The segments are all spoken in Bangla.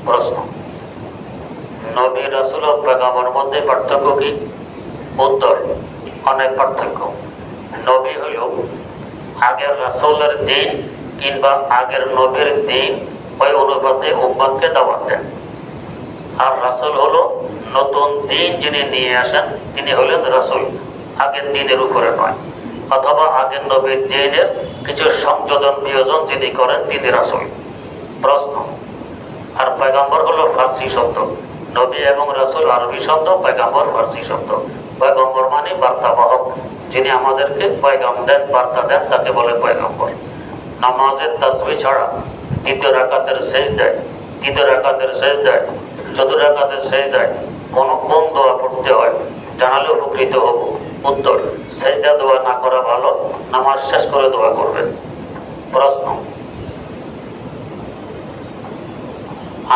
প্রশ্ন, নবী রাসূল ও পয়গম্বরের মধ্যে পার্থক্য কি? উত্তর, অনেক পার্থক্য। নবী হল আগের রাসূলের দিন কিংবা আগের নবীর দিন ওই অনুপাতে উম্মতকে দাওয়াত দেন। আর রাসূল হলো নতুন দিন যিনি নিয়ে আসেন তিনি হলেন রাসূল, আগের দিনের উপরে নয়। অথবা আগের নবীর দিনের কিছু সংযোজন বিয়োজন যিনি করেন তিনি রাসূল। প্রশ্ন, আর পয়গম্বর হলো ফার্সি শব্দ, নবী এবং রাসূল আরবি শব্দ, পয়গম্বর ফার্সি শব্দ। পয়গম্বর মানে বার্তাবাহক, যিনি আমাদেরকে পয়গাম দেন, বার্তা দেন, তাকে বলে পয়গম্বর। নামাজের তাসবিহ ছাড়া দ্বিতীয় রাকাতের সেজদায়, চতুর্থ রাকাতের সেজদায় কোন দোয়া পড়তে হয় জানালে উপকৃত হব। উত্তর, সেজদা দোয়া না করা ভালো, নামাজ শেষ করে দোয়া করবেন। প্রশ্ন,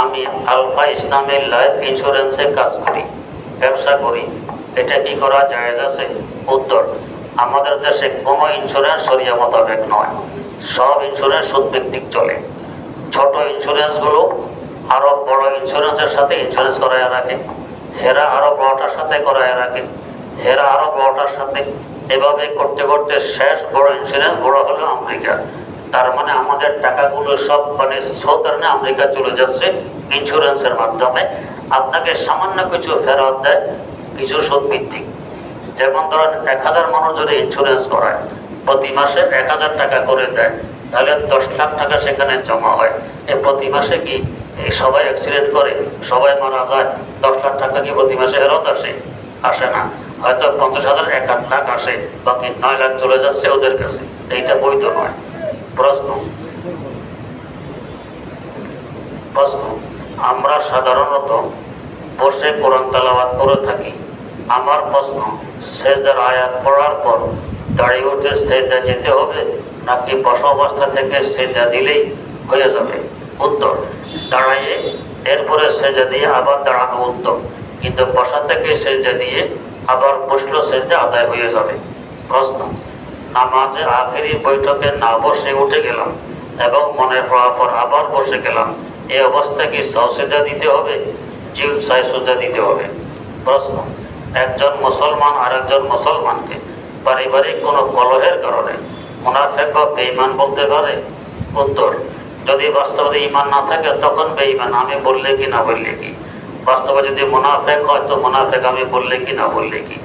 আমি আলফা ইসলামের লাইফ ইন্স্যুরেন্সে কাজ করি, ব্যবসা করি, এটা কি করা জায়েজ আছে? উত্তর, আমাদের দেশে কোনো ইন্স্যুরেন্স শরিয়া মোতাবেক নয়। সব ইন্স্যুরেন্স সুদ ভিত্তিক চলে। ছোট ইন্স্যুরেন্সগুলো আরো বড় ইন্স্যুরেন্সের সাথে ইন্স্যুরেন্স করায় রাখে, হেরা আরো বড়টার সাথে করায় রাখে, হেরা আরো বড়টার সাথে, এভাবে করতে করতে শেষ বড় ইন্স্যুরেন্স বড় হলো আমেরিকা। তার মানে আমাদের টাকাগুলো সব মানে সৌদারণে আমেরিকা চলে যাচ্ছে ইন্স্যুরেন্সের মাধ্যমে। আপনাকে সামান্য কিছু ফেরত দেয়, কিছু সুদ ভিত্তিক। যেমন ধরেন 1000 মানুষ যদি ইন্স্যুরেন্স করায়, প্রতি মাসে 1000 টাকা করে দেয়, তাহলে 10 লাখ টাকা সেখানে জমা হয়। প্রতি মাসে কি সবাই অ্যাক্সিডেন্ট করে, সবাই মারা যায়, 10 লাখ টাকা কি প্রতি মাসে ফেরত আসে? আসে না। হয়তো 50,000 1 লাখ আসে, বাকি 9 লাখ চলে যাচ্ছে ওদের কাছে। এইটা বৈধ নয়। প্রশ্ন, আমরা সাধারণত বসে কোরআন তেলাওয়াত করে থাকি। আমার প্রশ্ন, সেজদার আয়াত পড়ার পর দাঁড়িয়ে উঠে সেজদা যেতে হবে নাকি বসা অবস্থা থেকে সেজদা দিলেই হয়ে যাবে? উত্তর, দাঁড়াইয়ে এরপরে সেজদা দিয়ে আবার দাঁড়ানো উত্তম, কিন্তু বসা থেকে সেজদা দিয়ে আবার বসলো সেজদা আদায় হয়ে যাবে। প্রশ্ন, নামাজে আখেরি বৈঠকে না বসে উঠে গেলাম এবং মনে পড়ার পর আবার বসে গেলাম, এই অবস্থায় কি সাজদা দিতে হবে? জি, সাজদা দিতে হবে। প্রশ্ন, একজন মুসলমান আর একজন মুসলমানকে পারিবারিক কোনো কলহের কারণে মুনাফিক বা বেঈমান বলতে পারে? উত্তর, যদি বাস্তবে ঈমান না থাকে তখন বেঈমান আমি বললে কি না বললে কি। বাস্তবে যদি মুনাফিক হয় তো মুনাফিক আমি বললে কি না বললে কি।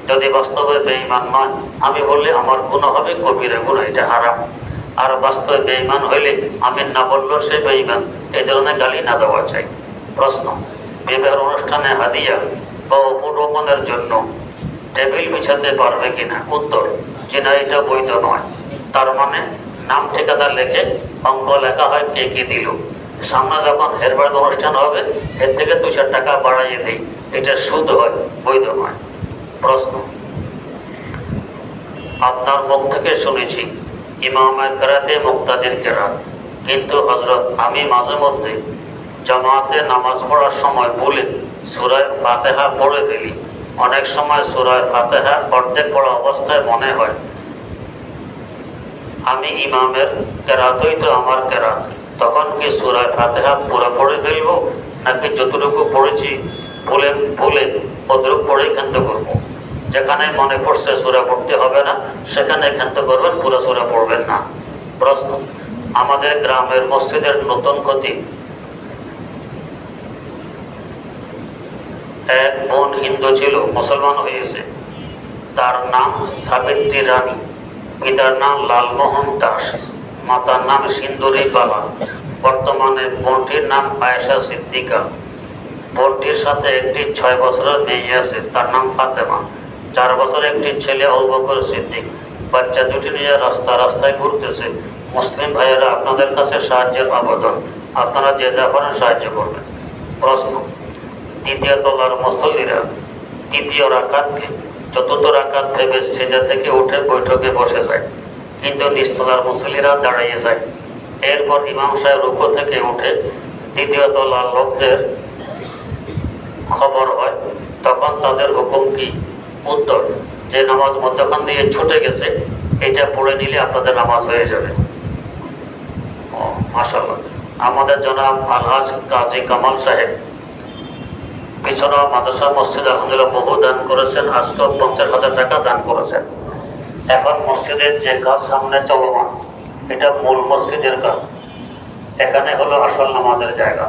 যদি বাস্তবে বেঈমান নয় আমি বললে আমার গুনাহ হবে কবিরা গুনাহ, এটা হারাম। আর বাস্তবে বেঈমান হইলে আমি না বললেও সে বেঈমান, এই ধরনের গালি না দেওয়া চাই। প্রশ্ন, বিবাহের অনুষ্ঠানে হাদিয়া বা উপঢৌকনের জন্য টেবিল বিছাতে পারবে কিনা? উত্তর, যেটা এটা বৈধ নয়। তার মানে নাম ঠিকাদার লেখে অঙ্ক লেখা হয় কে কে দিল। সামনে যখন হেরবার অনুষ্ঠান হবে এর থেকে 200 টাকা বাড়াইয়ে দিই, এটা সুদ হয়, বৈধ নয়। প্রশ্ন, আপনার মুখ থেকে শুনেছি ইমামের কেরাতে মুক্তাদির কেরাত, কিন্তু হযরত আমি মাঝে মধ্যে জামাতে নামাজ পড়ার সময় বলে সূরা ফাতিহা পড়ে ফেলি। অনেক সময় সূরা ফাতিহা অর্ধেক পড়া অবস্থায় মনে হয় আমি ইমামের কেরাতই তো আমার কেরাত, তখন কি সূরা ফাতিহা পুরো পড়ে ফেলবো নাকি যতটুকু পড়েছি বলে অতটুকু পড়েই ক্ষান্ত করবো? যেখানে মনে পড়ছে সূরা পড়তে হবে না সেখানে ক্ষান্ত করবেন, পুরো সূরা পড়বেন না। প্রশ্ন, আমাদের গ্রামের মসজিদের নতুন খতিব এক বোন হিন্দু ছিল, মুসলমান হয়েছে। তার নাম সাবিত্রী রানী, পিতার নাম লালমোহন দাস, মাতার নাম সিন্দুরি বালা। বর্তমানে বোনটির নাম আয়েশা সিদ্দিকা। বোনটির সাথে একটি 6 বছরের মেয়ে আছে, তার নাম ফাতেমা। 4 বছরের একটি ছেলে আবু বকর সিদ্দিক। বাচ্চা দুটি নিয়ে রাস্তায় ঘুরতেছে। মুসলিম ভাইয়েরা আপনাদের কাছে সাহায্যের আবেদন, আপনারা যে যা পারেন সাহায্য করবেন। প্রশ্ন, দ্বিতীয় তলার মুসল্লিরা তৃতীয় রাকাতকে চতুর্থ রাকাত ভেবে সেজদা থেকে উঠে বৈঠকে বসে যায়, কিন্তু নিচতলার মুসল্লিরা দাঁড়িয়ে যায়। এরপর ইমাম সাহেব রুকু থেকে উঠে দ্বিতীয় তলার লোকদের খবর হয়, তখন তাদের হুকুম কি? উত্তর, যে নামাজ মধ্যখান দিয়ে ছুটে গেছে এটা পড়ে নিলে আপনাদের নামাজ হয়ে যাবে। মাশাআল্লাহ, আমাদের জনাব আলহাজ কাজী কামাল সাহেব পিছনে মাদ্রাসা মসজিদ আলহামদুলিল্লাহ বহু দান করেছেন, আজকেও 50,000 টাকা দান করেছেন। এখন মসজিদের যে কাজ সামনে চলমান, এটা মূল মসজিদের কাজ, এখানে হলো আসল নামাজের জায়গা।